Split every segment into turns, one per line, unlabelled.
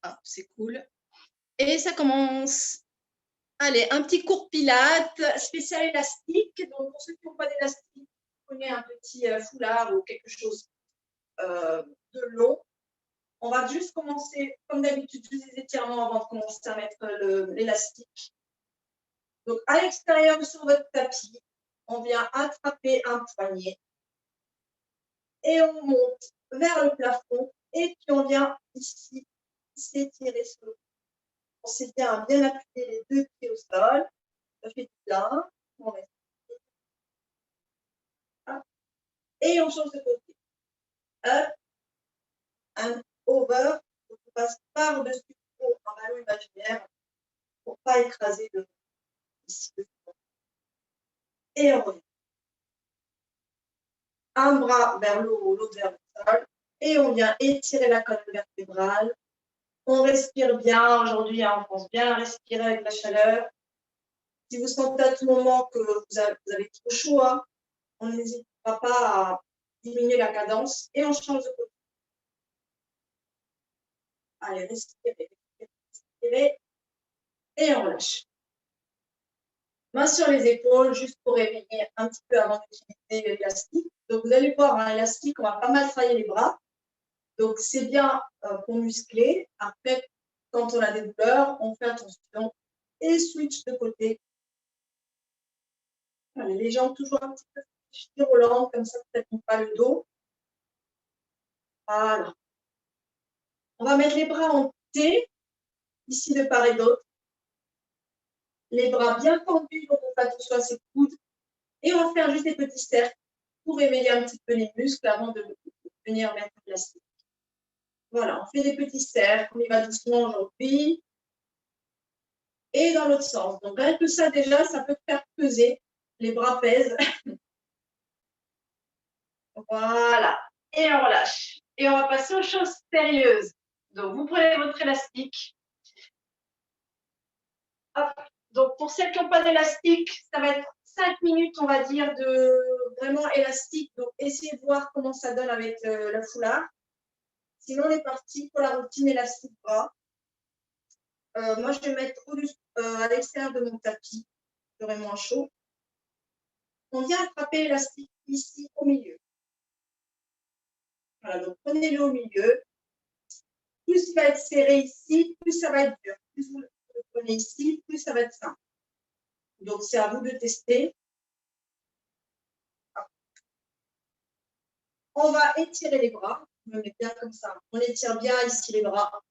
Ah, c'est cool. Et ça commence. Allez, un petit cours pilates spécial élastique. Donc, pour ceux qui n'ont pas d'élastique, prenez un petit foulard ou quelque chose de long. On va juste commencer, comme d'habitude, juste des étirements avant de commencer à mettre l'élastique. Donc, à l'extérieur sur votre tapis, on vient attraper un poignet et on monte vers le plafond et puis on vient ici s'étirer sur le plafond. On s'est bien appuyer les deux pieds au sol. Ça fait du bien. On reste. Et on change de côté. Up and over. Donc, on passe par-dessus un ballon imaginaire pour ne pas écraser le ici. Et on revient. Un bras vers le haut, l'autre vers le sol. Et on vient étirer la colonne vertébrale. On respire bien aujourd'hui, hein, on pense bien à respirer avec la chaleur. Si vous sentez à tout moment que vous avez trop chaud, hein, on n'hésitera pas à diminuer la cadence et on change de côté. Allez, respirez, respirez et on relâche. Main sur les épaules, juste pour réveiller un petit peu avant d'utiliser l'élastique. Donc, vous allez voir, un élastique, on va pas mal travailler les bras. Donc, c'est bien pour muscler. Après, quand on a des douleurs, on fait attention et switch de côté. Allez, les jambes toujours un petit peu virolantes, comme ça, vous ne faites pas le dos. Voilà. On va mettre les bras en T, ici de part et d'autre. Les bras bien tendus, donc on fait attention à ses coudes. Et on va faire juste des petits cercles pour réveiller un petit peu les muscles avant de venir mettre l'élastique. Voilà, on fait des petits cercles, on y va doucement aujourd'hui. Et dans l'autre sens. Donc, rien que ça, déjà, ça peut faire peser. Les bras pèsent. Voilà. Et on relâche. Et on va passer aux choses sérieuses. Donc, vous prenez votre élastique. Hop. Donc, pour celles qui n'ont pas d'élastique, ça va être 5 minutes, on va dire, de vraiment élastique. Donc, essayez de voir comment ça donne avec le foulard. Sinon, on est parti pour la routine élastique bras. Moi, je vais mettre à l'extérieur de mon tapis. J'aurai moins chaud. On vient attraper l'élastique ici au milieu. Voilà, donc prenez-le au milieu. Plus il va être serré ici, plus ça va être dur. Plus vous le prenez ici, plus ça va être simple. Donc, c'est à vous de tester. On va étirer les bras. On me met bien comme ça. On étire bien ici les bras.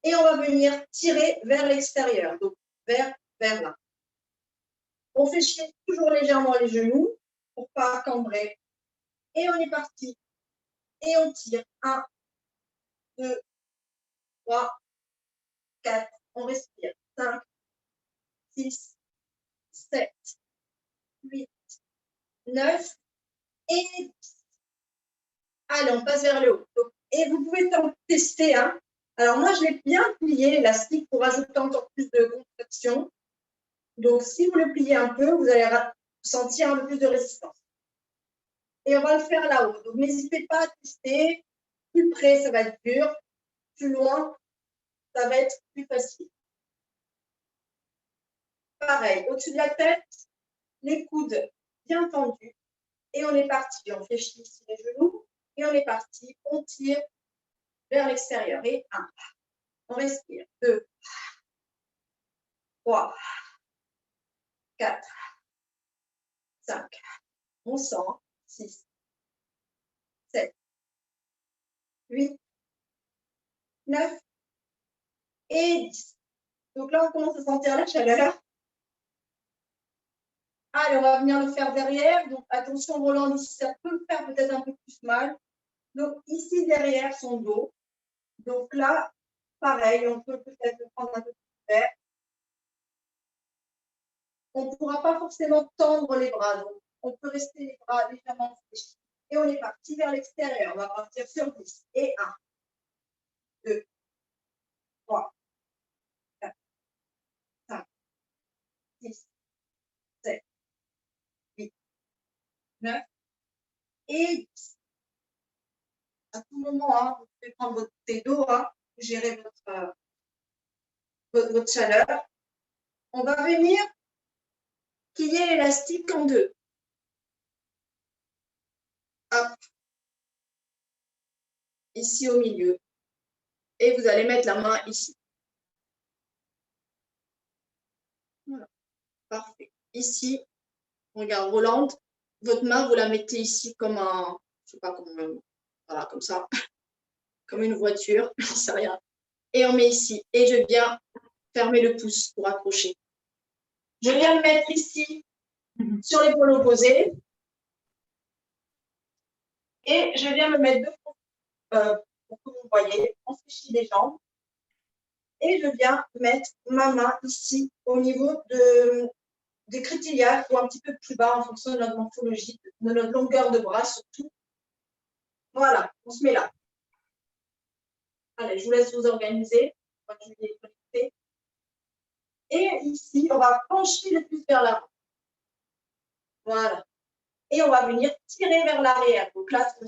Et on va venir tirer vers l'extérieur. Donc, vers là. On fait chier toujours légèrement les genoux pour ne pas cambrer. Et on est parti. Et on tire. 1, 2, 3, 4. On respire. 5, 6, 7, 8, 9 et 10. Allez, on passe vers le haut. Donc, et vous pouvez tester. Hein. Alors, moi, je l'ai bien plié, l'élastique, pour ajouter encore plus de contraction. Donc, si vous le pliez un peu, vous allez sentir un peu plus de résistance. Et on va le faire là-haut. Donc, n'hésitez pas à tester. Plus près, ça va être dur. Plus loin, ça va être plus facile. Pareil, au-dessus de la tête, les coudes bien tendus. Et on est parti. On fléchit ici les genoux. Et on est parti. On tire vers l'extérieur. Et 1. On respire. 2, 3, 4, 5. On sent. 6, 7, 8, 9 et 10. Donc là, on commence à sentir la chaleur. Allez, on va venir le faire derrière. Donc, attention, Roland, ici, ça peut me faire peut-être un peu plus mal. Donc, ici, derrière son dos. Donc là, pareil, on peut peut-être le prendre un peu plus vert. On ne pourra pas forcément tendre les bras. Donc, on peut rester les bras légèrement fléchis. Et on est parti vers l'extérieur. On va partir sur 10. Et 1, 2, 3, 4, 5, 6, 7, 8, 9 et 10. À tout moment, hein, vous pouvez prendre votre thé d'eau, hein, gérer votre votre chaleur. On va venir plier l'élastique en deux. Hop. Ici au milieu. Et vous allez mettre la main ici. Voilà. Parfait. Ici, regarde, Rolande, votre main, vous la mettez ici comme un, je sais pas comment, voilà, comme ça, comme une voiture, j'en sais rien. Et on met ici. Et je viens fermer le pouce pour accrocher. Je viens le mettre ici, sur l'épaule opposée. Et je viens me mettre de front, pour que vous voyez, on fléchit les jambes. Et je viens mettre ma main ici, au niveau des crétiliaires, ou un petit peu plus bas en fonction de notre morphologie, de notre longueur de bras surtout. Voilà, on se met là. Allez, je vous laisse vous organiser. Et ici, on va pencher le plus vers l'avant. Voilà. Et on va venir tirer vers l'arrière. Donc là, ça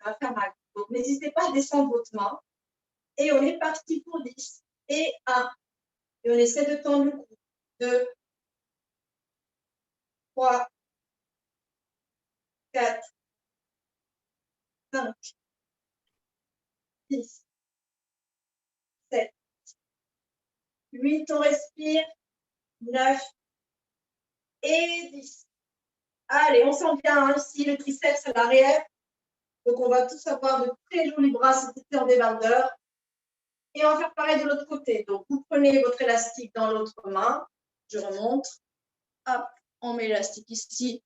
va faire mal. Donc n'hésitez pas à descendre votre main. Et on est parti pour 10. Et 1. Et on essaie de tendre le cou. 2, 3, 4, 5, 6, 7, 8. On respire. 9 et 10. Allez, on sent bien ici le triceps à l'arrière. Donc, on va tous avoir de très jolis bras c'était en débardeur. Et on va faire pareil de l'autre côté. Donc, vous prenez votre élastique dans l'autre main. Je remonte. Hop, on met l'élastique ici.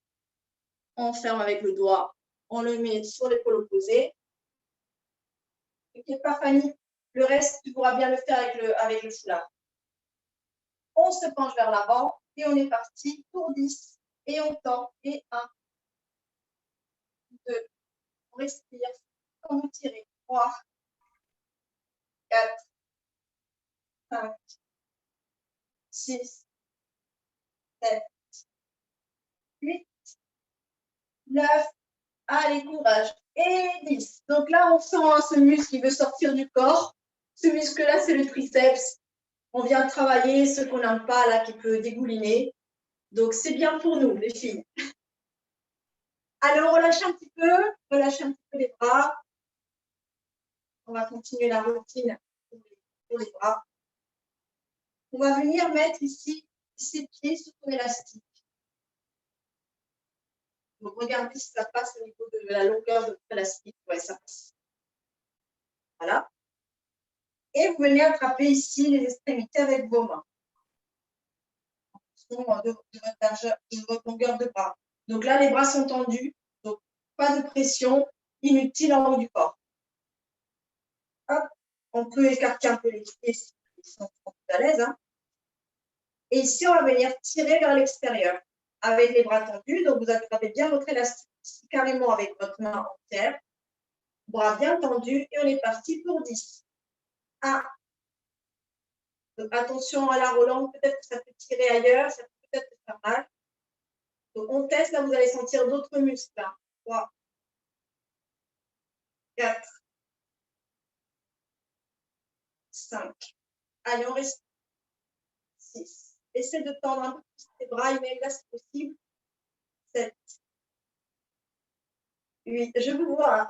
On ferme avec le doigt. On le met sur l'épaule opposée. N'inquiète pas, Fanny. Le reste, tu pourras bien le faire avec le foulard. On se penche vers l'avant et on est parti pour 10. Et on tend. Et 1, 2, on respire. On vous tirez. 3, 4, 5, 6, 7, 8, 9. Allez, courage. Et 10. Donc là, on sent ce muscle qui veut sortir du corps. Ce muscle-là, c'est le triceps. On vient travailler ce qu'on n'aime pas, là, qui peut dégouliner. Donc, c'est bien pour nous, les filles. Alors, relâchez un petit peu. Relâchez un petit peu les bras. On va continuer la routine pour les bras. On va venir mettre ici ses pieds sur ton élastique. Donc, regardez si ça passe au niveau de la longueur de votre élastique. Ouais, ça passe. Voilà. Et vous venez attraper ici les extrémités avec vos mains. En fonction de votre longueur de bras. Donc là, les bras sont tendus. Donc, pas de pression inutile en haut du corps. Hop. On peut écarter un peu les pieds si ils sont à l'aise. Hein. Et ici, on va venir tirer vers l'extérieur avec les bras tendus. Donc, vous attrapez bien votre élastique carrément avec votre main entière. Bras bien tendus et on est parti pour 10. 1. Donc, attention à la Rolande, peut-être que ça peut tirer ailleurs, ça peut peut-être faire mal. Donc, on teste, là, vous allez sentir d'autres muscles. 3, 4, 5. Allez, on reste 6. Essayez de tendre un peu plus les bras, mais là, c'est possible. 7, 8. Je vous vois.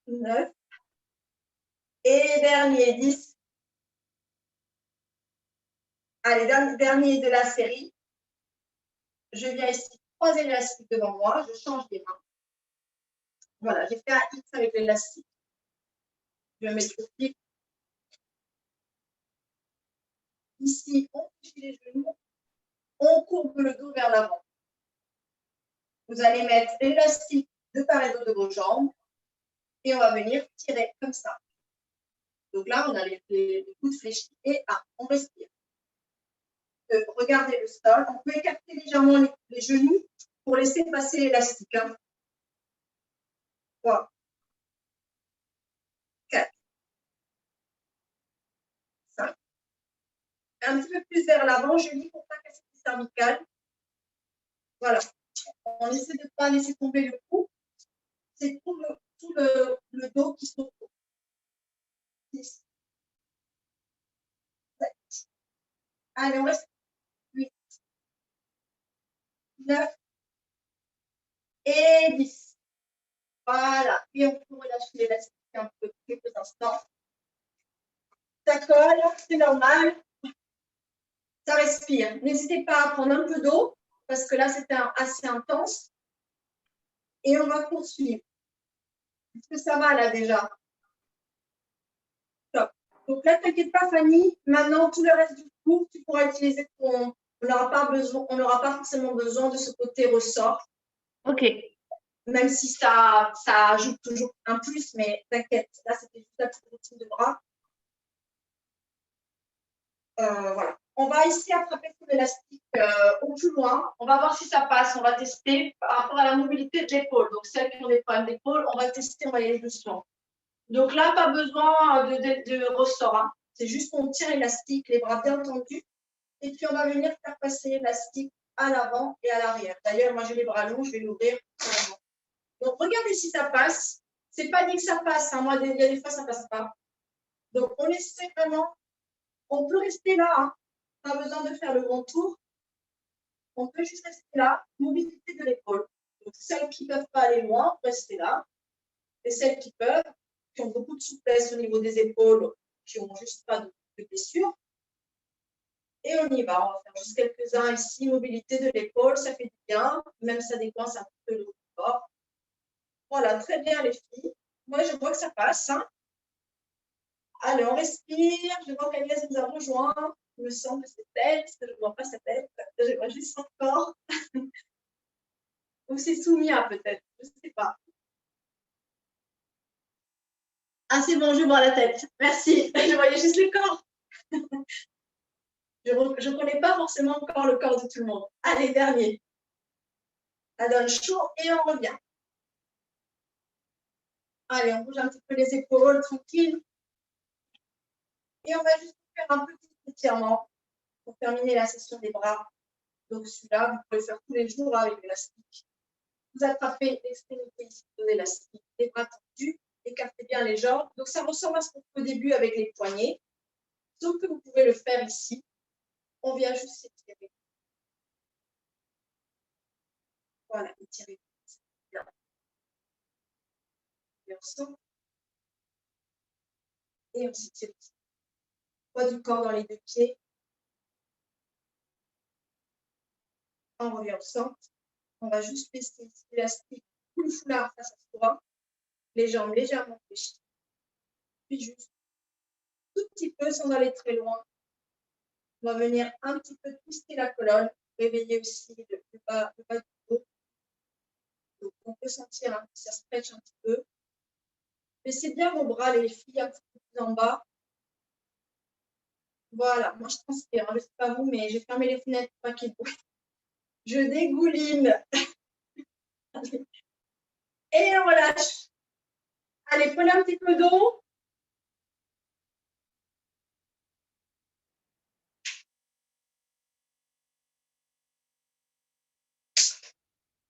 9. Et dernier, 10. Allez, dernier de la série. Je viens ici croiser l'élastique devant moi. Je change les mains. Voilà, j'ai fait un X avec l'élastique. Je vais mettre le pied. Ici, on touche les genoux. On courbe le dos vers l'avant. Vous allez mettre l'élastique de part et d'autre de vos jambes. Et on va venir tirer comme ça. Donc là, on a les coudes fléchis. Et on respire. Regardez le sol. On peut écarter légèrement les genoux pour laisser passer l'élastique. 3, 4, 5. Un petit peu plus vers l'avant, je lis pour ne pas casser les cervicales. Voilà. On essaie de ne pas laisser tomber le cou. C'est tout le dos qui se retrouve. 6, Allez, on reste 8, 9 et 10. Voilà. Puis on peut relâcher l'élastique un peu quelques instants. Ça colle, c'est normal. Ça respire. N'hésitez pas à prendre un peu d'eau parce que là, c'était assez intense. Et on va poursuivre. Est-ce que ça va là déjà? Top. Donc là, t'inquiète pas, Fanny. Maintenant, tout le reste du cours, tu pourras utiliser ton. On n'aura pas forcément besoin de ce côté ressort.
Ok.
Même si ça ajoute toujours un plus, mais t'inquiète. Là, c'était juste la petite routine de bras. Voilà. On va ici attraper son élastique au plus loin. On va voir si ça passe. On va tester par rapport à la mobilité de l'épaule. Donc, celles qui ont des problèmes d'épaule, on va tester, on va y aller doucement. Donc là, pas besoin de ressort. Hein. C'est juste qu'on tire l'élastique, les bras bien tendus. Et puis, on va venir faire passer l'élastique à l'avant et à l'arrière. D'ailleurs, moi, j'ai les bras longs, je vais l'ouvrir. Donc, regardez si ça passe. C'est pas dit que ça passe. Hein. Moi, il y a des fois, ça passe pas. Donc, on essaie vraiment. On peut rester là. Hein. Pas besoin de faire le grand tour. On peut juste rester là. Mobilité de l'épaule. Donc, celles qui ne peuvent pas aller loin, restez là. Et celles qui peuvent, qui ont beaucoup de souplesse au niveau des épaules, qui n'ont juste pas de blessure. Et on y va. On va faire juste quelques-uns ici. Mobilité de l'épaule, ça fait du bien. Même ça décoince un peu le corps. Voilà, très bien les filles. Moi, je vois que ça passe. Hein. Allez, on respire. Je vois qu'Agnès nous a rejoint. Il me semble que c'est elle, parce que je ne vois pas sa tête. Je vois juste son corps. Ou c'est Soumia peut-être, je ne sais pas. Ah, c'est bon, je vois la tête. Merci. Je voyais juste le corps. Je ne connais pas forcément encore le corps de tout le monde. Allez, dernier. Ça donne chaud et on revient. Allez, on bouge un petit peu les épaules, tranquille. Et on va juste faire un petit étirement pour terminer la session des bras. Donc celui-là, vous pouvez le faire tous les jours avec l'élastique. Vous attrapez l'extrémité ici de l'élastique, les bras tendus, écartez bien les jambes. Donc ça ressemble à ce qu'on fait au début avec les poignets, sauf que vous pouvez le faire ici. On vient juste s'étirer. Voilà, étirez. Bien. Et on sort. Et on s'étire. Poids du corps dans les deux pieds. On revient au centre. On va juste baisser l'élastique, tout le foulard face à soi. Les jambes légèrement fléchies. Puis juste tout petit peu sans aller très loin. On va venir un petit peu twister la colonne, réveiller aussi le bas du dos. Donc, on peut sentir que ça stretch un petit peu. Baissez bien vos bras, les filles, un petit peu plus en bas. Voilà, moi je transpire, je ne sais pas vous, mais j'ai fermé les fenêtres pour pas qu'il bouge. Je dégouline. Et on relâche. Allez, prenez un petit peu d'eau.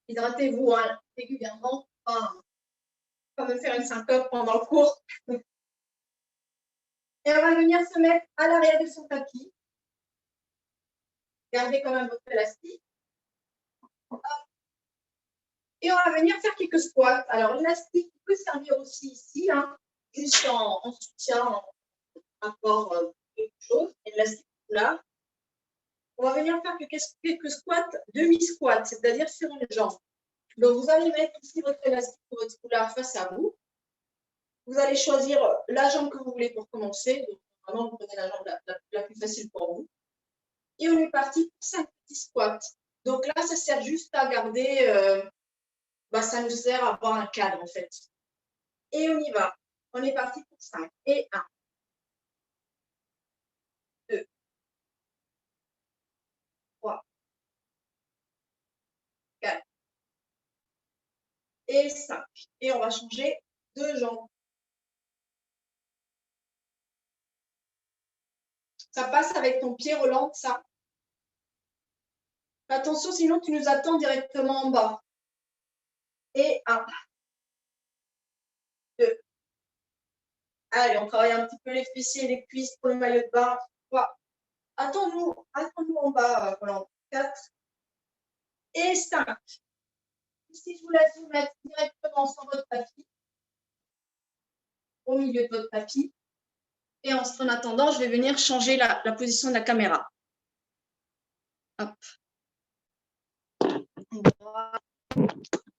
Hydratez-vous hein, régulièrement. Pas me faire une syncope pendant le cours. Et on va venir se mettre à l'arrière de son tapis. Gardez quand même votre élastique. Et on va venir faire quelques squats. Alors, l'élastique peut servir aussi ici, hein, juste en soutien, en rapport quelque chose. Et l'élastique là. On va venir faire quelques squats, demi-squats, c'est-à-dire sur une jambe. Donc, vous allez mettre ici votre élastique ou votre foulard face à vous. Vous allez choisir la jambe que vous voulez pour commencer. Donc, vraiment, vous prenez la jambe la plus facile pour vous. Et on est parti pour 5 petits squats. Donc là, ça sert juste à garder, ça nous sert à avoir un cadre en fait. Et on y va. On est parti pour 5. Et 1, 2, 3, 4 et 5. Et on va changer de jambe. Ça passe avec ton pied, relance ça. Attention, sinon tu nous attends directement en bas. Et 1, 2. Allez, on travaille un petit peu les fessiers et les cuisses pour le maillot de bain. 3, Attends-nous en bas, Roland. 4 et 5. Ici, je vous laisse vous mettre directement sur votre tapis, au milieu de votre tapis. Et en attendant, je vais venir changer la position de la caméra. Hop.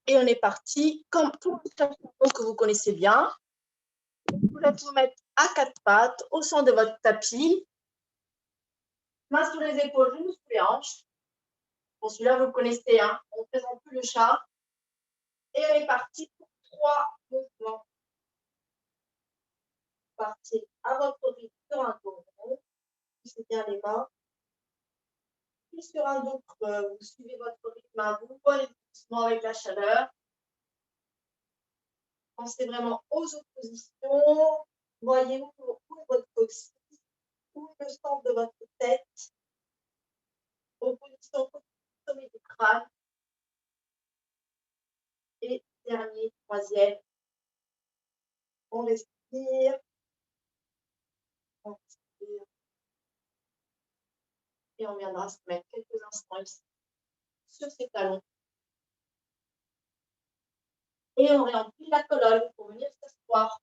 Et on est parti. Comme tout le monde que vous connaissez bien, vous laissez vous mettre à 4 pattes au centre de votre tapis. Main sur les épaules, genoux sous les hanches. Bon, celui-là, vous le connaissez, hein. On ne présente plus le chat. Et on est parti pour 3 mouvements. Partez à votre rythme sur un dos rond. Poussez bien les mains. Puis sur un dos creux, vous suivez votre rythme à vous. Allez doucement avec la chaleur. Pensez vraiment aux oppositions. Voyez où est votre coccyx, où est le centre de votre tête. Opposition au sommet du crâne. Et dernier, troisième. On respire. On respire. Et on viendra se mettre quelques instants ici, sur ces talons. Et on réemplit la colonne pour venir s'asseoir.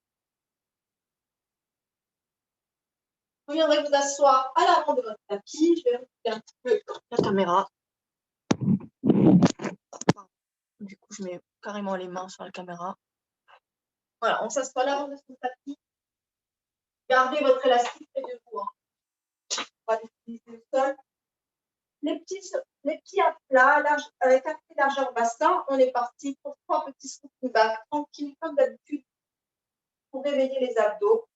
Vous viendrez vous asseoir à l'avant de votre tapis. Je vais reculer un petit peu la caméra. Du coup, je mets carrément les mains sur la caméra. Voilà, on s'assoit à l'avant de son tapis. Gardez votre élastique près de vous. Hein. On va utiliser le sol. Les petits à plat, avec un petit largeur bassin, on est parti pour 3 petits scooping back, tranquille, comme d'habitude, pour réveiller les abdos.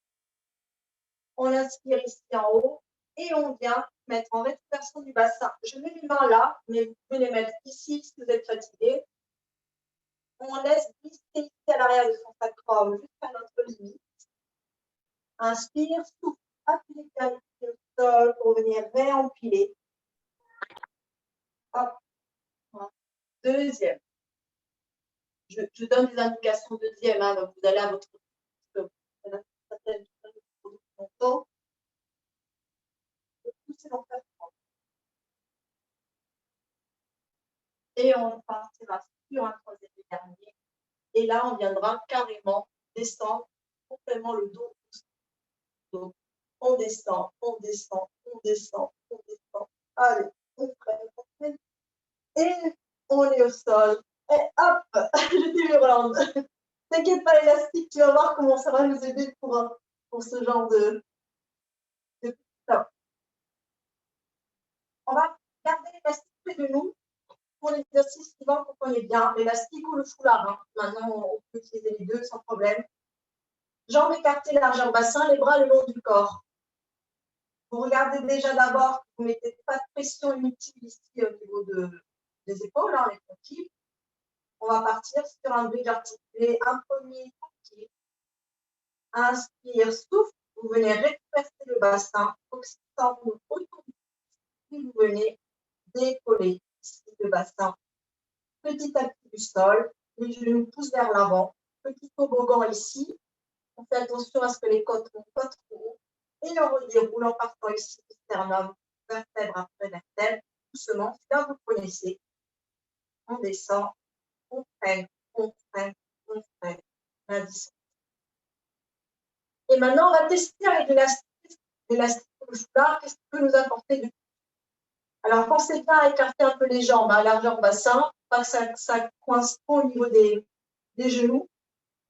On inspire ici en haut et on vient mettre en rétroversion du bassin. Je mets les mains là, mais vous pouvez les mettre ici si vous êtes fatigué. On laisse glisser ici à l'arrière de son sacrum jusqu'à notre limite. Inspire, souffle, appuyez bien le sol pour venir réempiler. Hop. Deuxième. Je donne des indications deuxième, hein, donc vous allez à votre longtemps. Et on partira sur un troisième et dernier. Et là, on viendra carrément descendre complètement le dos. Donc, on descend, on descend, on descend, on descend. Allez, on freine. Et on est au sol. Et hop, je t'ai vu, Roland. T'inquiète pas, l'élastique, tu vas voir comment ça va nous aider pour ce genre de top. On va garder l'élastique près de nous pour l'exercice suivant, comprenez bien, l'élastique ou le foulard. Hein. Maintenant, on peut utiliser les deux sans problème. Jambes écartées, largeur bassin, les bras le long du corps. Vous regardez déjà d'abord que vous ne mettez pas de pression inutile ici au niveau des épaules, hein, les tranquilles. On va partir sur un bridge articulé, un premier tranquille. Inspire, souffle, vous venez rétrécir le bassin, occitan autour du cou, puis vous venez décoller ici le bassin. Petit tapis du sol, les genoux poussent vers l'avant, petit toboggan ici. On fait attention à ce que les côtes ne soient pas trop haut. Et on redéroule en partant ici du sternum, vertèbre après vertèbre, doucement, là vous connaissez. On descend, on freine, on freine, on freine. La descente. Et maintenant, on va tester avec l'élastique au foulard, qu'est-ce qu'il peut nous apporter de plus. Alors, pensez bien à écarter un peu les jambes, à largeur bassin, pas que ça coince trop au niveau des genoux.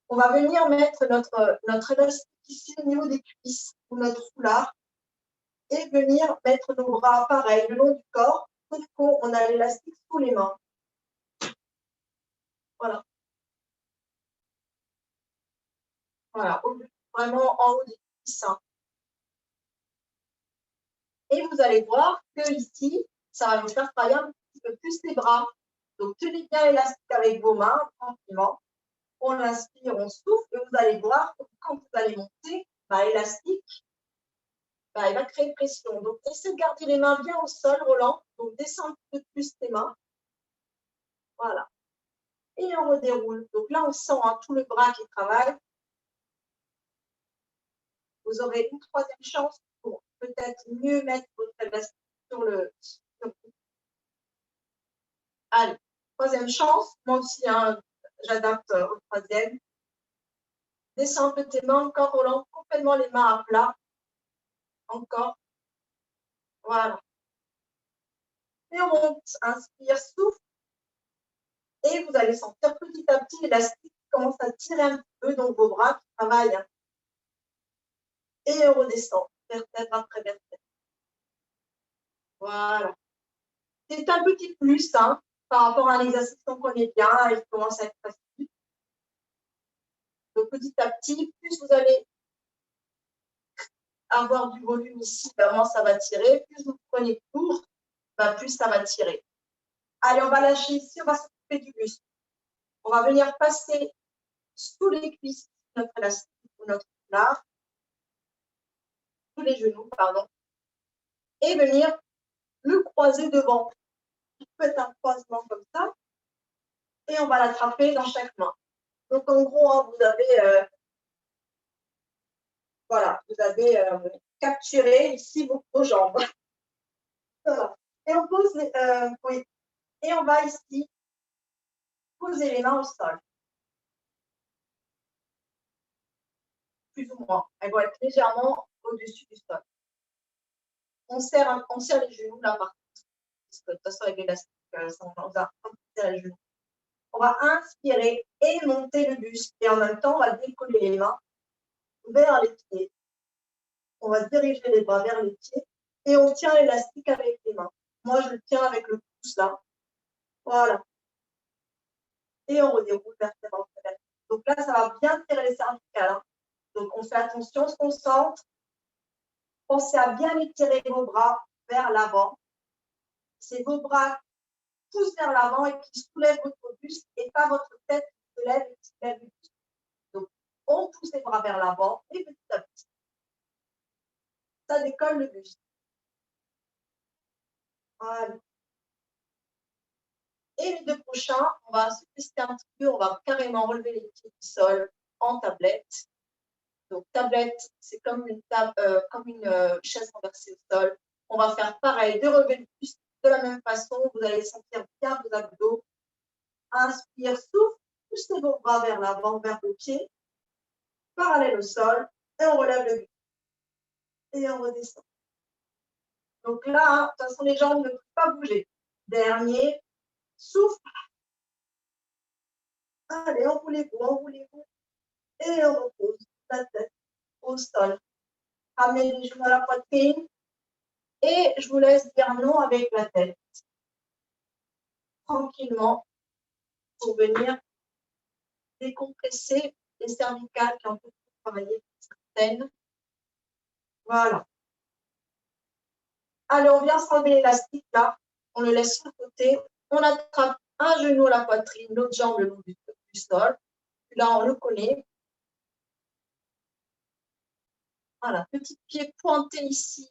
On va venir mettre notre élastique ici au niveau des cuisses ou notre foulard et venir mettre nos bras pareil le long du corps, sauf qu'on a l'élastique sous les mains. Voilà. Voilà, vraiment en haut des cuisses. Et vous allez voir que ici, ça va nous faire travailler un petit peu plus les bras. Donc, tenez bien l'élastique avec vos mains, tranquillement. On inspire, on souffle, et vous allez voir que quand vous allez monter, l'élastique, il va créer pression. Donc, essayez de garder les mains bien au sol, Roland. Donc, descends un peu plus tes mains. Voilà. Et on redéroule. Donc là, on sent tout le bras qui travaille. Vous aurez une troisième chance pour peut-être mieux mettre votre élastique sur le. Allez, troisième chance. Moi aussi, hein, j'adapte au troisième. Descends un peu tes mains, encore Roland, complètement les mains à plat. Encore. Voilà. Et on monte, inspire, souffle. Et vous allez sentir petit à petit l'élastique qui commence à tirer un petit peu, donc vos bras qui travaillent. Et on redescend, vertèbre après vertèbre. Voilà. C'est un petit plus hein, par rapport à un exercice qu'on connaît bien et qui commence à être facile. Donc petit à petit, plus vous allez avoir du volume ici, moins ça va tirer. Plus vous prenez court, plus ça va tirer. Allez, on va lâcher ici, on va s'occuper du buste. On va venir passer sous les cuisses notre élastique ou notre foulard, sous les genoux, pardon, et venir le croiser devant. Faites un croisement comme ça, et on va l'attraper dans chaque main. Donc en gros, hein, vous avez, voilà, vous avez capturé ici vos jambes. Voilà. Et on pose, oui, et on va ici poser les mains au sol. Plus ou moins. Elles vont être légèrement au-dessus du sol. On serre les genoux là par contre. Parce que de toute façon, avec l'élastique, ça on va serrer les genoux. On va inspirer et monter le buste. Et en même temps, on va décoller les mains vers les pieds. On va diriger les bras vers les pieds. Et on tient l'élastique avec les mains. Moi, je le tiens avec le pouce là. Voilà. Et on redéroule vertèbre après vertèbre. Donc là, ça va bien tirer les cervicales. Hein. Donc, on fait attention, on se concentre. Pensez à bien étirer vos bras vers l'avant. C'est vos bras qui poussent vers l'avant et qui soulèvent votre buste et pas votre tête qui se lève et qui soulève le buste. Donc, on pousse les bras vers l'avant et petit à petit, ça décolle le buste. Voilà. Et les deux prochains, on va se tester un petit peu, on va carrément relever les pieds du sol en tablette. Donc, tablette, c'est comme une chaise renversée au sol. On va faire pareil, de relever le buste de la même façon. Vous allez sentir bien vos abdos. Inspire, souffle, poussez vos bras vers l'avant, vers vos pieds, parallèle au sol, et on relève le buste. Et on redescend. Donc là, hein, de toute façon, les jambes ne peuvent pas bouger. Dernier, souffle. Allez, enroulez-vous. Et on repose la tête au sol. Ramenez les genoux à la poitrine. Et je vous laisse dire non avec la tête. Tranquillement, pour venir décompresser les cervicales qui ont beaucoup travaillé certaines. Voilà. Allez, on vient s'enlever l'élastique là. On le laisse sur le côté. On attrape un genou à la poitrine, l'autre jambe le long du sol. Là, on le connaît. Voilà, petit pied pointé ici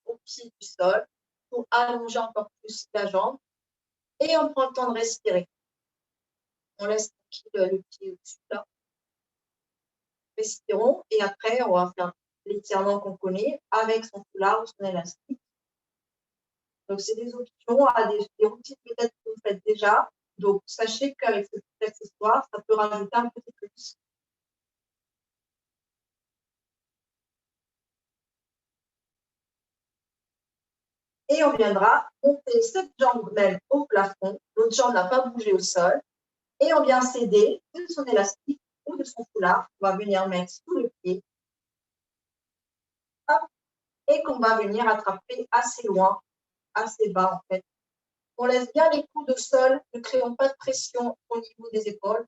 au pied du sol pour allonger encore plus la jambe. Et on prend le temps de respirer. On laisse tranquille le pied au-dessus là. Respirons et après, on va faire l'étirement qu'on connaît avec son foulard ou son élastique. Donc, c'est des options à des routines peut-être que vous faites déjà. Donc, sachez qu'avec ce petit accessoire, ça peut rajouter un petit plus. Et on viendra monter cette jambe même au plafond. L'autre jambe n'a pas bougé au sol. Et on vient s'aider de son élastique ou de son foulard. On va venir mettre sous le pied. Hop, et qu'on va venir attraper assez loin, assez bas en fait. On laisse bien les coudes au sol, ne créons pas de pression au niveau des épaules.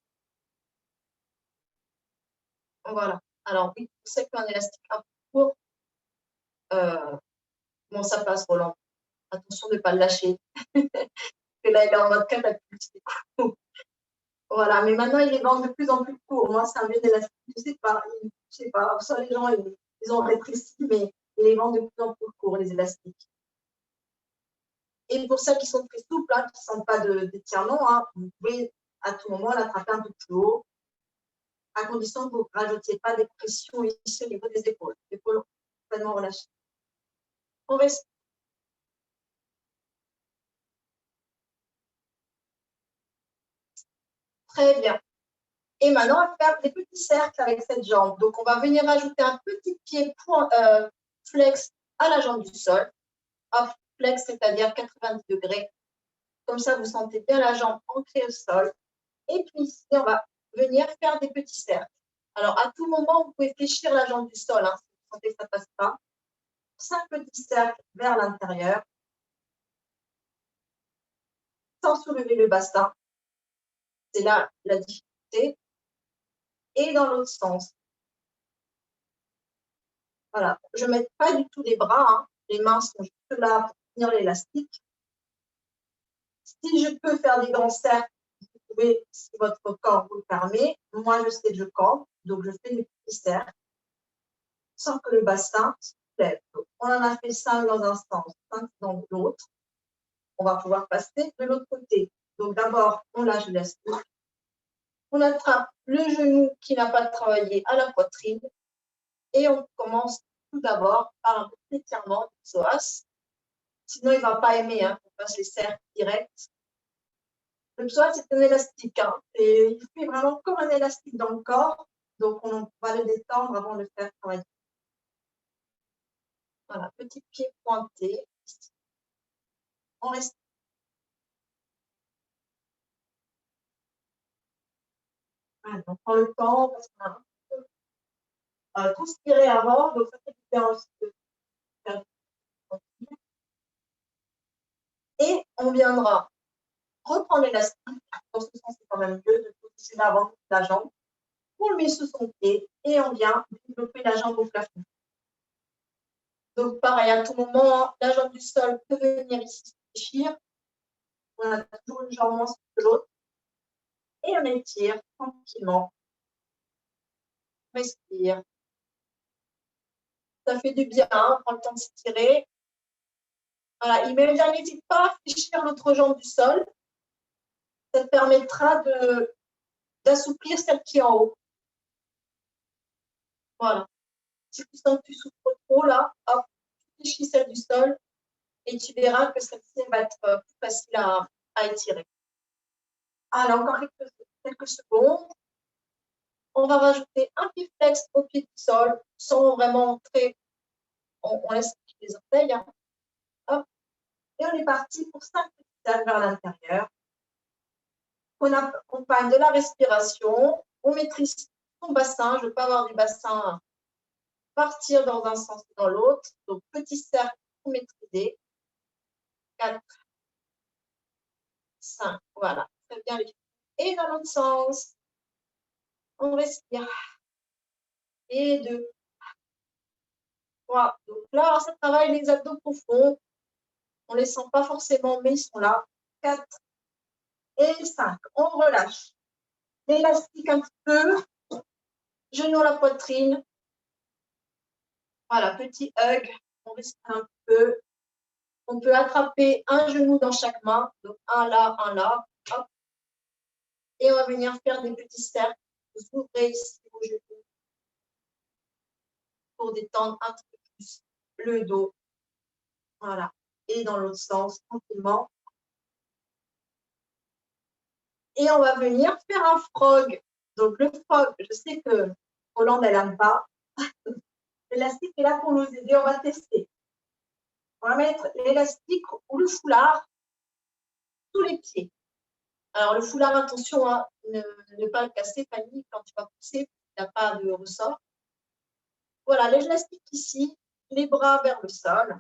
Voilà. Alors oui, je sais qu'un élastique un peu court, bon, ça passe, Roland. Attention de ne pas le lâcher. Et là, il est en mode catapulte. Voilà, mais maintenant, il est de plus en plus court. Moi, c'est un vieux élastique, je sais pas, ça, les gens, ils ont rétréci, mais ils les vendent de plus en plus court, les élastiques. Et pour ceux qui sont très souples, hein, qui ne sentent pas d'étirement, hein, vous pouvez à tout moment l'attraper un peu plus haut, à condition que vous ne rajoutiez pas des pressions ici au niveau des épaules. Les épaules complètement relâchées. On respire. Très bien. Et maintenant, on va faire des petits cercles avec cette jambe. Donc, on va venir ajouter un petit pied flex à la jambe du sol. Hop, flex, c'est-à-dire 90 degrés. Comme ça, vous sentez bien la jambe ancrée au sol. Et puis ici, on va venir faire des petits cercles. Alors, à tout moment, vous pouvez fléchir la jambe du sol, hein, si vous sentez que ça ne passe pas. 5 petits cercles vers l'intérieur, sans soulever le bassin. C'est là la difficulté. Et dans l'autre sens. Voilà. Je ne mets pas du tout les bras. Hein. Les mains sont juste là pour tenir l'élastique. Si je peux faire des grands cercles, vous pouvez, si votre corps vous le permet. Moi, je sais que je campe, donc je fais des petits cercles sans que le bassin se lève. Donc, on en a fait 5 dans un sens, 5 dans l'autre. On va pouvoir passer de l'autre côté. Donc, d'abord, on lâche l'élastique. On attrape le genou qui n'a pas travaillé à la poitrine et on commence tout d'abord par un petit étirement du psoas. Sinon, il ne va pas aimer hein, qu'on fasse les cercles directs. Le psoas, c'est un élastique. Hein, et il fait vraiment comme un élastique dans le corps. Donc, on va le détendre avant de le faire travailler. Voilà, petit pied pointé. On reste. Voilà, on prend le temps parce qu'on a un peu transpiré avant. Donc, ça fait du bien aussi de faire du transpire. Et on viendra reprendre l'élastique. Dans ce sens, c'est quand même mieux de positionner l'avant de la jambe. On le met sous son pied et on vient développer la jambe au plafond. Donc, pareil, à tout moment, la jambe du sol peut venir ici se fléchir. On a toujours une jambe moins que l'autre. Et on étire tranquillement. Respire. Ça fait du bien, hein, prends le temps de s'étirer. Voilà, n'hésite pas à fléchir l'autre jambe du sol. Ça te permettra d'assouplir celle qui est en haut. Voilà. Si tu sens que tu souffres trop, là, hop, fléchis celle du sol et tu verras que celle-ci va être plus facile à étirer. Alors, encore quelques secondes. On va rajouter un pied flex au pied du sol sans vraiment entrer. On laisse les orteils. Hein. Hop. Et on est parti pour 5 petits cercles vers l'intérieur. On accompagne de la respiration. On maîtrise son bassin. Je ne veux pas avoir du bassin partir dans un sens ou dans l'autre. Donc, petit cercle pour maîtriser. 4, 5. Voilà. Très bien. Et dans l'autre sens, on respire. Et 2. 3. Donc là, ça travaille les abdos profonds. On ne les sent pas forcément, mais ils sont là. 4 et 5. On relâche. L'élastique un petit peu. Genou à la poitrine. Voilà, petit hug. On respire un peu. On peut attraper un genou dans chaque main. Donc, un là, un là. Hop. Et on va venir faire des petits cercles. Vous ouvrez ici vos genoux pour détendre un petit peu plus le dos. Voilà. Et dans l'autre sens, tranquillement. Et on va venir faire un frog. Donc, le frog, je sais que Hollande, elle n'aime pas. L'élastique est là pour nous aider. On va tester. On va mettre l'élastique ou le foulard sous les pieds. Alors, le foulard, attention, hein, ne pas le casser, Fanny, quand tu vas pousser, il n'y a pas de ressort. Voilà, l'élastique ici, les bras vers le sol.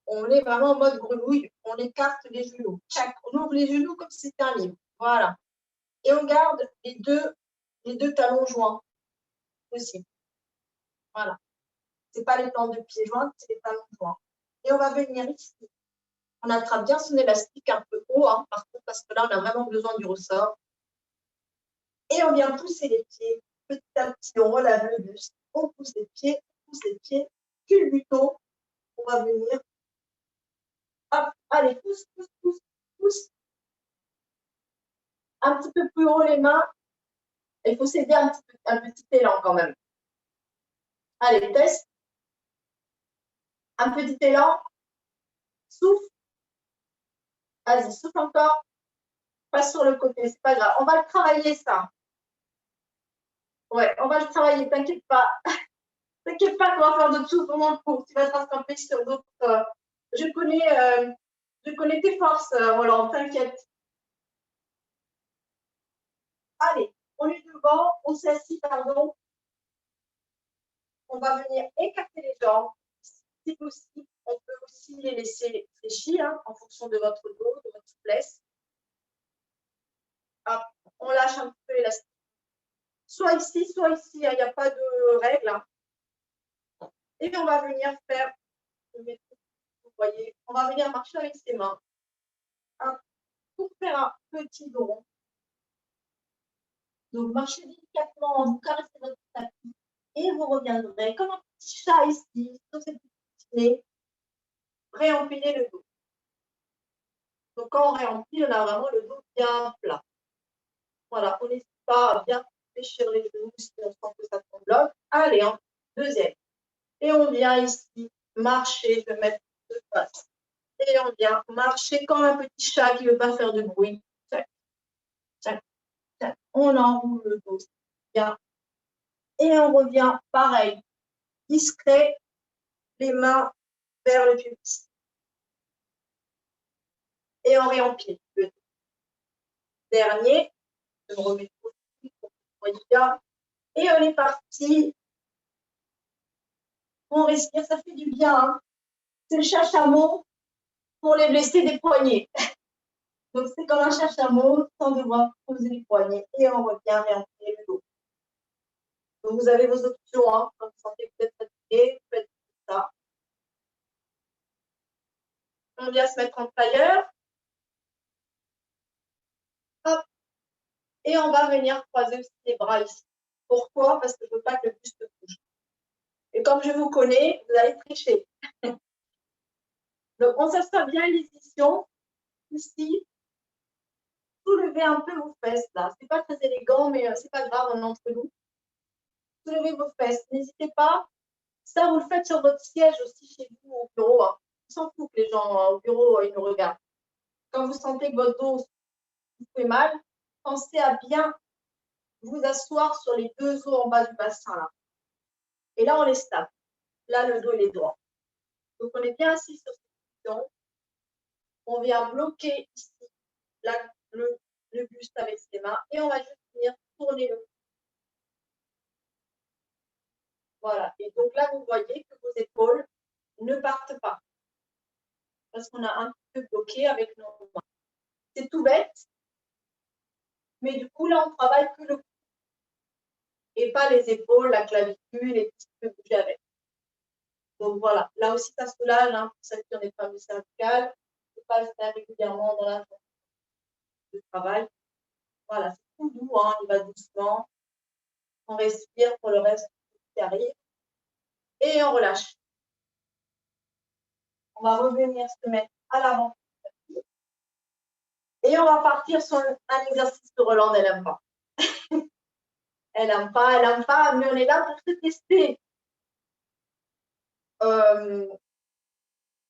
On est vraiment en mode grenouille. On écarte les genoux. On ouvre les genoux comme si c'était un livre. Voilà. Et on garde les deux talons joints aussi. Voilà. Ce n'est pas les plans de pieds joints, c'est les talons joints. Et on va venir ici. On attrape bien son élastique un peu haut, hein, par contre, parce que là, on a vraiment besoin du ressort. Et on vient pousser les pieds. Petit à petit, on relève le buste. On pousse les pieds, culbuto. On va venir. Hop, allez, pousse, pousse, pousse, pousse. Un petit peu plus haut les mains. Il faut s'aider un petit élan quand même. Allez, test. Un petit élan. Souffle. Vas-y, souffle encore. Pas sur le côté, c'est pas grave. On va le travailler, ça. Ouais, on va le travailler, t'inquiète pas. T'inquiète pas qu'on va faire d'autres choses pendant le cours. Tu vas te rattraper sur d'autres. Je connais tes forces, Roland, t'inquiète. Allez, on est devant, on s'est assis, pardon. On va venir écarter les jambes. Si possible, on peut aussi les laisser fléchir hein, en fonction de votre dos, de votre souplesse. Hop, on lâche un peu l'élastique. Soit ici, il n'y a pas de règle. Hein. Et on va venir faire, vous voyez, on va venir marcher avec ses mains. Hop, pour faire un petit dos rond. Donc, marchez délicatement, vous caressez votre tapis et vous reviendrez comme un petit chat ici, sur cette petite nez, réempiler le dos. Donc, quand on réempile, on a vraiment le dos bien plat. Voilà, on n'hésite pas à bien fléchir les genoux si on sent que ça tombe bloc. Allez, hein, deuxième. Et on vient ici marcher, je vais mettre de face. Et on vient marcher comme un petit chat qui ne veut pas faire de bruit. Tac, tac, tac. On enroule le dos bien. Et on revient pareil, discret, les mains vers le pubis. Et on réempile le dos. Dernier, je me remets aussi pour que vous voyez bien. Et on est parti. On respire, ça fait du bien. Hein. C'est le chasse-à-mot pour les blessés des poignets. Donc, c'est comme un chasse-à-mot sans devoir poser les poignets. Et on revient réempiler le dos. Donc, vous avez vos options. Hein. Quand vous sentez que vous êtes fatigué, vous faites ça. On vient se mettre en tailleur. Hop. Et on va venir croiser aussi les bras ici. Pourquoi? Parce que je ne veux pas que le buste bouge. Et comme je vous connais, vous allez tricher. Donc, on s'assoit bien les positions. Ici, soulevez un peu vos fesses là. Ce n'est pas très élégant, mais ce n'est pas grave, on est entre nous. Soulevez vos fesses. N'hésitez pas. Ça, vous le faites sur votre siège aussi chez vous au bureau. Hein. Ils s'en foutent que les gens au bureau, ils nous regardent. Quand vous sentez que votre dos vous fait mal, pensez à bien vous asseoir sur les deux os en bas du bassin. Là. Et là, on les stable. Là, le dos, il est droit. Donc, on est bien assis sur cette position. On vient bloquer ici le buste avec ses mains et on va juste venir tourner le cou. Voilà. Et donc là, vous voyez que vos épaules ne partent pas parce qu'on a un peu bloqué avec nos mains. C'est tout bête, mais du coup, là, on travaille que le cou et pas les épaules, la clavicule et tout ce qui peut bouger avec. Donc voilà, là aussi, ça soulage hein, pour celles qui ont des problèmes cervicales. Il ne faut pas le faire régulièrement dans la journée de travail. Voilà, c'est tout doux, hein, il va doucement. On respire pour le reste qui arrive. Et on relâche. On va revenir se mettre à l'avant. Et on va partir sur un exercice que Roland, elle n'aime pas. Elle n'aime pas, mais on est là pour se tester.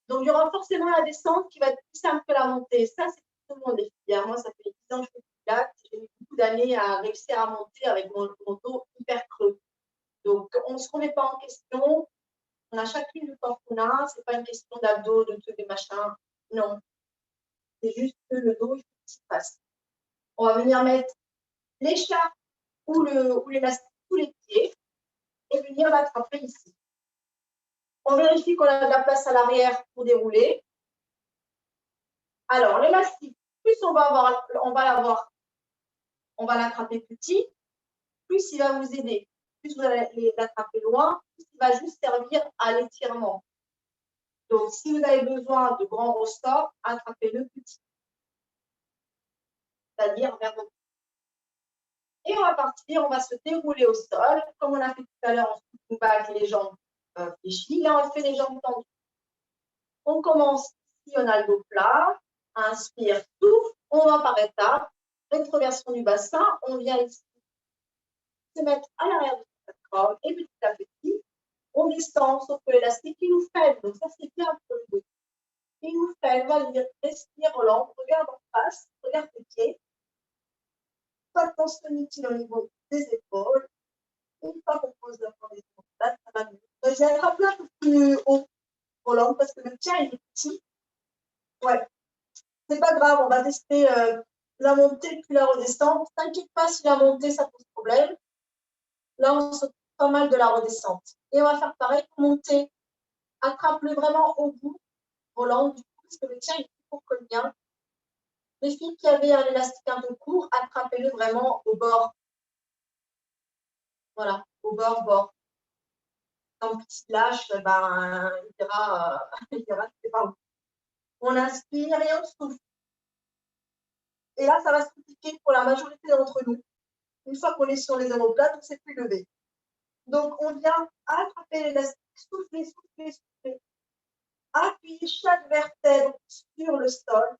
Donc, il y aura forcément la descente qui va être plus simple que la montée. Ça, c'est tout le monde des filles. Moi, ça fait 10 ans que je fais du pilates. J'ai mis beaucoup d'années à réussir à monter avec mon dos hyper creux. Donc, on ne se remet pas en question. On a chacune le corps qu'on a. Ce n'est pas une question d'abdos, de trucs, des machins. Non. C'est juste que le dos, il faut qu'il se passe. On va venir mettre l'écharpe ou l'élastique sous les pieds et venir l'attraper ici. On vérifie qu'on a de la place à l'arrière pour dérouler. Alors, l'élastique, plus on va l'attraper petit, plus il va vous aider. Plus vous allez l'attraper loin, plus il va juste servir à l'étirement. Donc, si vous avez besoin de grands ressorts, attrapez-le petit. C'est-à-dire vers votre. Et on va partir, on va se dérouler au sol, comme on a fait tout à l'heure, on se bat avec les jambes fléchies. Là, on fait les jambes tendues. On commence, si on a le dos plat, inspire, souffle, on va par étapes, rétroversion du bassin, on vient ici se mettre à l'arrière de notre corps et petit à petit, on descend, sauf que l'élastique, il nous freine. Donc, ça, c'est bien pour le dos. Il nous fait, elle va dire, respire Roland, regarde en face, regarde tes pieds. Pas de tension inutile au niveau des épaules. Une fois qu'on pose la fondation, ça va mieux. J'ai attrapé un peu plus haut, Roland, parce que le tien, il est petit. Ouais. C'est pas grave, on va tester la montée puis la redescente. T'inquiète pas si la montée, ça pose problème. Là, on s'occupe pas mal de la redescente. Et on va faire pareil pour monter. Attrape-le vraiment au bout, Roland, du coup, parce que le tien, il est plus court que le mien. Les filles qui avaient un élastique un peu court, attrapez-le vraiment au bord. Voilà, au bord. Tant qu'il lâche, ben, il dira, il dira que c'est pas où. On inspire et on souffle. Et là, ça va se compliquer pour la majorité d'entre nous. Une fois qu'on est sur les omoplates, on ne sait plus lever. Donc, on vient attraper l'élastique, souffler. Appuyez chaque vertèbre sur le sol.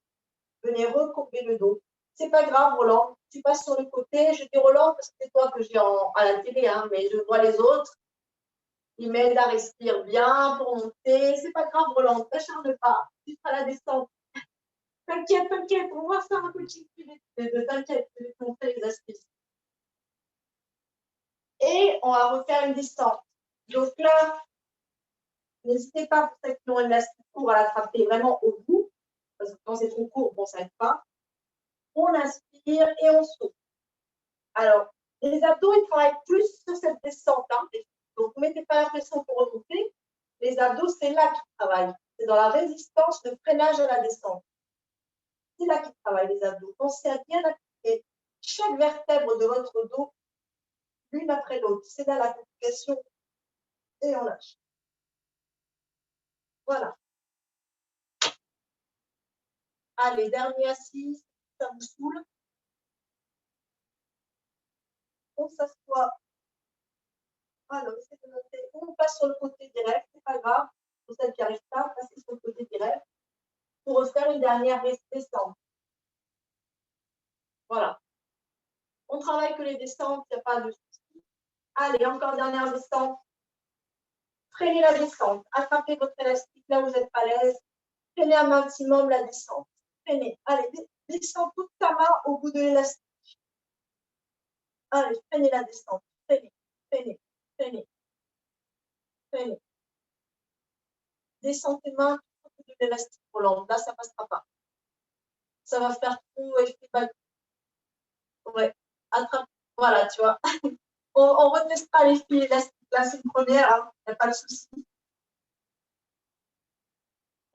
Venez recourber le dos. C'est pas grave, Roland. Tu passes sur le côté. Je dis Roland parce que c'est toi que j'ai à la télé, hein, mais je vois les autres. Ils m'aident à respirer bien pour monter. C'est pas grave, Roland. Ne t'acharne pas. Tu feras la descente. T'inquiète. On va faire un petit peu de t'inquiète. Je vais te montrer les astuces. Et on va refaire une descente. Donc là, n'hésitez pas pour ceux qui ont un élastique court à l'attraper vraiment au bout. Parce que quand c'est trop court, bon, ça n'aide pas. On inspire et on souffle. Alors, les abdos, ils travaillent plus sur cette descente. Hein. Donc, ne mettez pas la pression pour remonter. Les abdos, c'est là qu'ils travaillent. C'est dans la résistance de freinage à la descente. C'est là qu'ils travaillent, les abdos. Pensez à bien appliquer chaque vertèbre de votre dos, l'une après l'autre. C'est là la complication. Et on lâche. Voilà. Allez, dernier assis, ça vous saoule. On s'assoit. Alors, essayez de monter. On passe sur le côté direct, c'est pas grave. Pour celles qui n'arrivent pas, passez sur le côté direct pour refaire une dernière descente. Voilà. On travaille que les descentes, il n'y a pas de souci. Allez, encore dernière descente. Freinez la descente. Attrapez votre élastique là où vous êtes à l'aise. Freinez un maximum la descente. Freinez. Allez, descends toute ta main au bout de l'élastique. Allez, freinez la descente. Freinez. Descends tes mains au bout de l'élastique volant. Là, ça ne passera pas. Ça va faire tout effet balle. Ouais. Attrape. Voilà, tu vois. On retestera les filles élastiques. Là, c'est une première. Il n'y a pas de souci.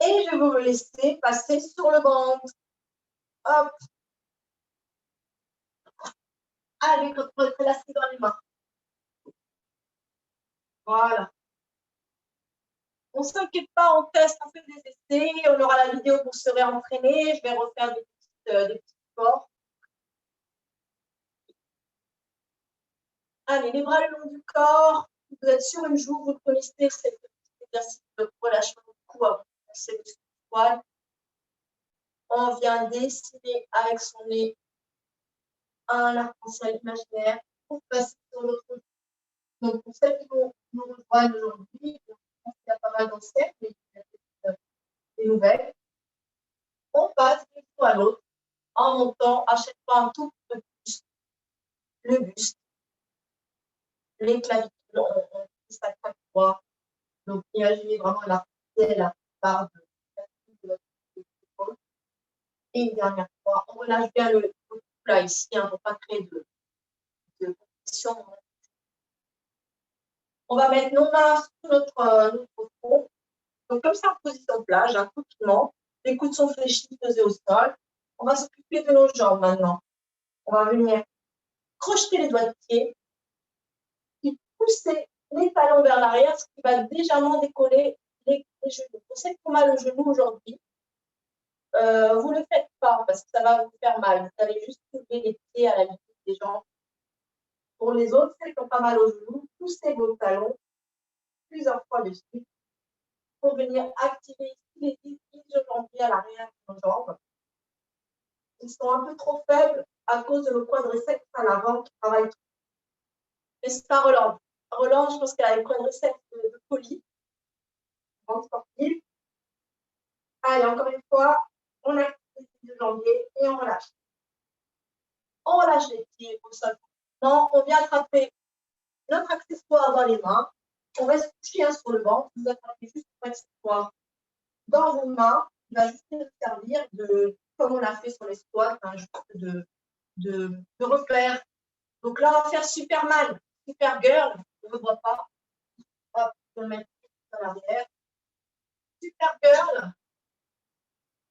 Et je vais vous laisser passer sur le banc. Hop. Avec votre élastique dans les mains. Voilà. On ne s'inquiète pas, on teste, on fait des essais. On aura la vidéo pour se réentraîner. Je vais refaire des petits sports. Allez, les bras le long du corps. Vous êtes sur une joue, vous connaissez cet exercice de relâchement du cou avant de passer le squat. On vient dessiner avec son nez un arc-en-ciel imaginaire pour passer sur l'autre joue. Donc, pour celles qui vont nous rejoindre aujourd'hui, il y a pas mal d'anciennes, mais il y a des nouvelles. On passe d'une joue à l'autre en montant à chaque fois un tout petit peu le buste, les clavicules, on ça chaque fois. Donc, imaginez vraiment la barre de l'épaule. Et une dernière fois, on relâche bien le cou là ici, hein, pour ne pas créer de pression. On va mettre nos mains sur notre front. Donc, comme ça, en position plage, un coupinement. Les coudes sont fléchis, posés au sol. On va s'occuper de nos jambes maintenant. On va venir crocheter les doigts de pied, puis pousser les talons vers l'arrière, ce qui va légèrement décoller les genoux. Pour ceux qui ont mal aux genoux aujourd'hui, vous ne le faites pas parce que ça va vous faire mal. Vous allez juste soulever les pieds à la limite des jambes. Pour les autres, celles qui ont pas mal aux genoux, poussez vos talons plusieurs fois de suite pour venir activer les ischio-jambiers à l'arrière de nos jambes. Ils sont un peu trop faibles à cause de nos quadriceps à l'avant qui travaillent trop. Mais c'est pas Roland. Roland, je pense qu'elle a les quadriceps de colis, grande sportive. Allez, encore une fois, on active les deux janvier et on relâche. On relâche les pieds au sol. Non, on vient attraper notre accessoire dans les mains. On reste couché sur le ventre. Vous attrapez juste votre accessoire dans vos mains. Il va juste nous servir de, comme on l'a fait sur les squats, hein, juste de repère. Donc là, on va faire Superman, Super Girl. On ne voit pas. Hop, on le met à l'arrière. Super Girl.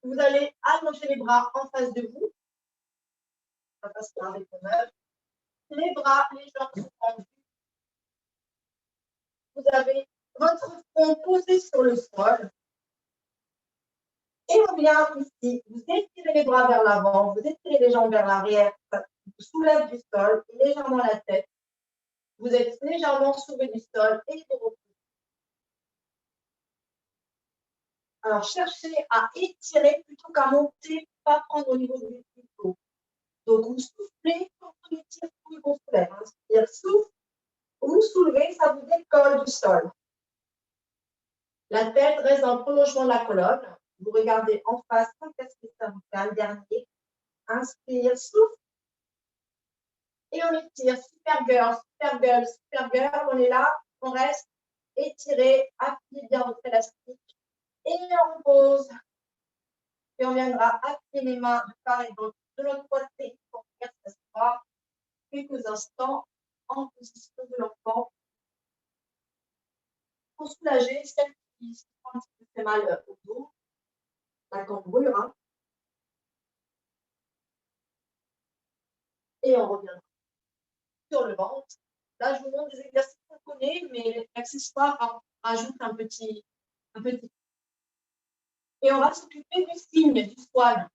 Vous allez allonger les bras en face de vous. Ça passe par avec mon œuvre. Les bras, les jambes sont tendus. Vous avez votre front posé sur le sol. Et on vient ici, vous étirez les bras vers l'avant, vous étirez les jambes vers l'arrière, vous soulève du sol, légèrement la tête. Vous êtes légèrement soulevé du sol et vous repoussez. Alors, cherchez à étirer plutôt qu'à monter, pas prendre au niveau du dos. Donc, vous soufflez, quand on étire, vous vous soulève. C'est-à-dire, souffle, vous soulevez, ça vous décolle du sol. La tête reste dans le prolongement de la colonne. Vous regardez en face, quand est-ce que ça vous calme, dernier. Inspire, souffle. Et on étire, super girl, super girl, super girl. On est là, on reste étiré, appuyez bien votre élastique. Et on repose. Et on viendra appuyer les mains de part et d'autre de notre poitrine pour faire s'asseoir quelques instants en position de l'enfant. Pour soulager celle qui se sent un petit peu fait mal au dos, la cambrure. Hein. Et on reviendra sur le ventre. Là, je vous montre des exercices qu'on connaît, mais l'accessoire rajoute un petit. Et on va s'occuper du signe, du swan.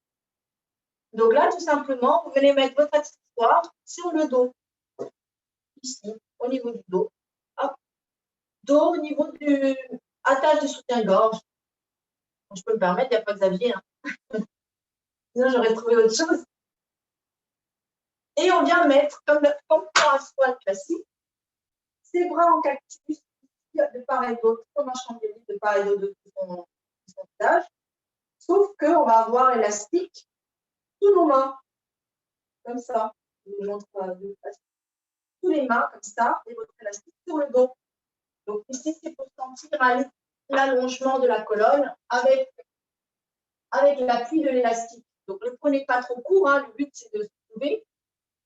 Donc là, tout simplement, vous venez mettre votre accessoire sur le dos. Ici, au niveau du dos. Hop. Dos au niveau du attache de soutien-gorge. Je peux me permettre, il n'y a pas Xavier. Hein. Sinon, j'aurais trouvé autre chose. Et on vient mettre, comme pour un swan classique, ses bras en cactus, de part et d'autre, comme un chandelier de part et d'autre de son visage. Sauf qu'on va avoir l'élastique sous nos mains, comme ça. Je vous montre sous les mains, comme ça, et votre élastique sur le dos. Donc ici, c'est pour sentir l'allongement de la colonne avec l'appui de l'élastique. Donc ne prenez pas trop court, hein, le but c'est de se soulever,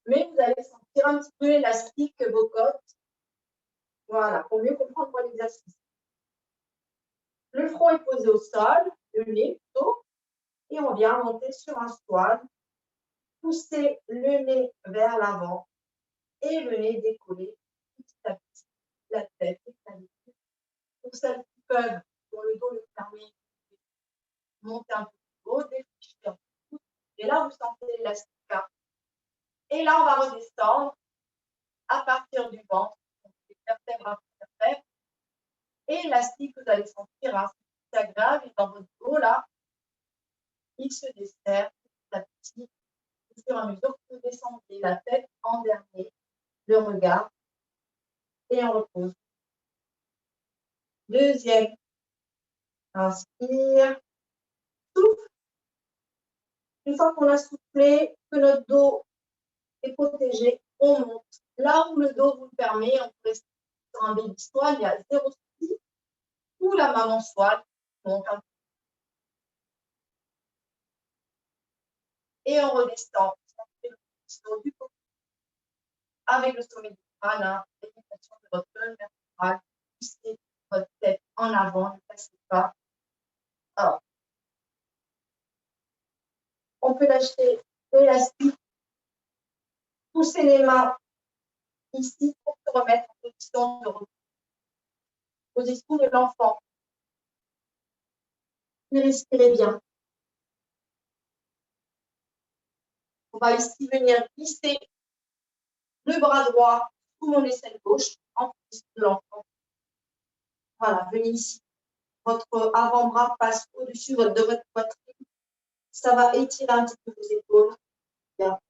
mais vous allez sentir un petit peu l'élastique, vos côtes. Voilà, pour mieux comprendre l'exercice. Le front est posé au sol, le nez plutôt, et on vient monter sur un swan. Poussez le nez vers l'avant et venez décoller petit à petit la tête et la nuque. Pour celles qui peuvent, dont le dos le permet, monter un peu plus haut, défricher un peu. Et là, vous sentez l'élastique. Et là, on va redescendre à partir du ventre, vertèbre après vertèbre. Et l'élastique, vous allez sentir, hein, c'est agréable. Et dans votre dos, là, il se dessert petit à petit. Au fur et à mesure que vous descendez la tête en dernier, le regard, et on repose. Deuxième. Inspire. Souffle. Une fois qu'on a soufflé, que notre dos est protégé, on monte. Là où le dos vous le permet, on peut rester sur un baby swan, il y a 0 souci. Ou la maman swan, monte un peu. Et on redescend. Avec le sommet du crâne, l'élévation de votre colonne vertébrale, poussez votre tête en avant, ne passez pas. Alors, on peut lâcher l'élastique, pousser les mains ici pour se remettre en position de repos. Position de l'enfant. Et respirez bien. On va ici venir glisser le bras droit sous mon aisselle gauche en position de l'enfant. Voilà, venez ici. Votre avant-bras passe au-dessus de votre poitrine. Ça va étirer un petit peu vos épaules. Bien.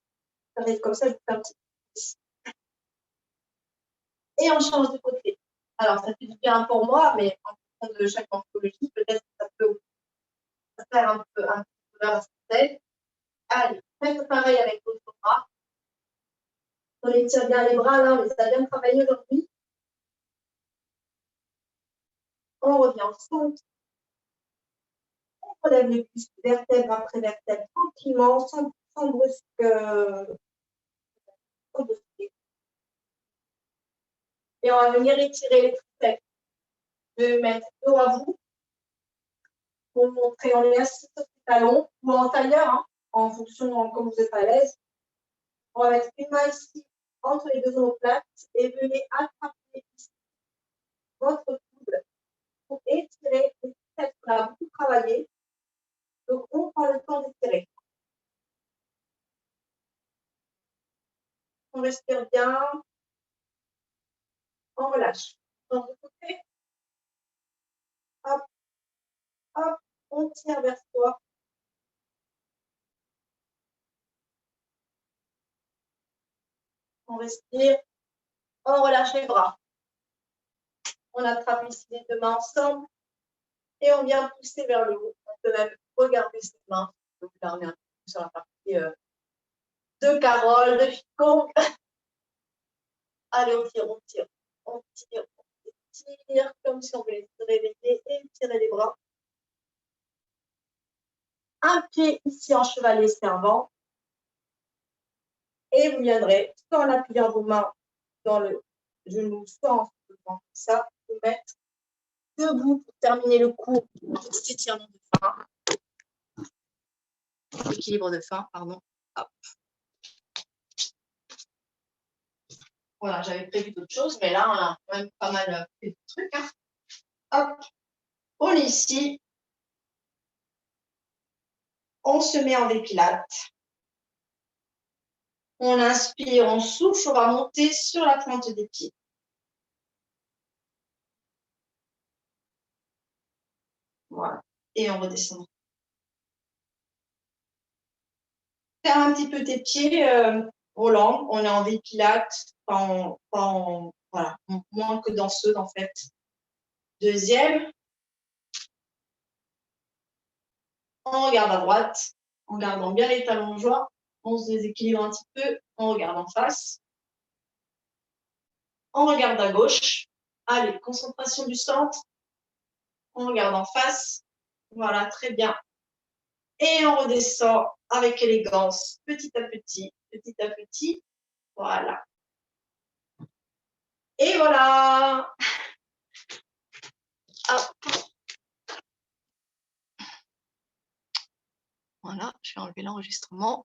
Ça va être comme ça, je vous fais un petit peu. Et on change de côté. Alors, ça fait du bien pour moi, mais en fonction de chaque morphologie, peut-être que ça peut contraire un peu vers la tête. Allez, faites pareil avec l'autre bras. On étire bien les bras, là, on les a bien travaillés aujourd'hui. On revient au centre. On relève les cuisses vertèbre après vertèbre tranquillement, sans brusquer. Et on va venir étirer les triceps. Je vais mettre dos à vous pour montrer. On est assis sur les talons ou en tailleur, hein, en fonction de comme vous êtes à l'aise. On va mettre une main ici entre les deux omoplates et venez attraper ici votre coude pour étirer les triceps qu'on a beaucoup travaillé. Donc, on prend le temps d'étirer. On respire bien. On relâche. Donc, de côté. Hop, hop, on tire vers soi. On respire. On relâche les bras. On attrape ici les deux mains ensemble et on vient pousser vers le haut. On peut même regarder ses mains. On peut regarder un peu sur la partie de Carole, de Ficon. Allez, on tire, on tire, on tire, on tire, comme si on voulait se réveiller et tirer les bras. Un pied ici en chevalier servant. Et vous viendrez, soit en appuyant vos mains dans le genou, soit en faisant comme ça, vous mettre debout pour terminer le cours. Petit étirement de fin. Équilibre de fin, pardon. Hop. Voilà, j'avais prévu d'autres choses, mais là, on a quand même pas mal fait de trucs. Hein. Hop, on est ici. On se met en dépilate. On inspire, on souffle, on va monter sur la pointe des pieds. Voilà, et on redescend. Faire un petit peu tes pieds roulants. On est en dépilate, voilà, moins que danseuse en fait. Deuxième. On regarde à droite, en gardant bien les talons joints. On se déséquilibre un petit peu, on regarde en face. On regarde à gauche. Allez, concentration du centre. On regarde en face. Voilà, très bien. Et on redescend avec élégance, petit à petit, petit à petit. Voilà. Et voilà. Hop. Voilà, je vais enlever l'enregistrement.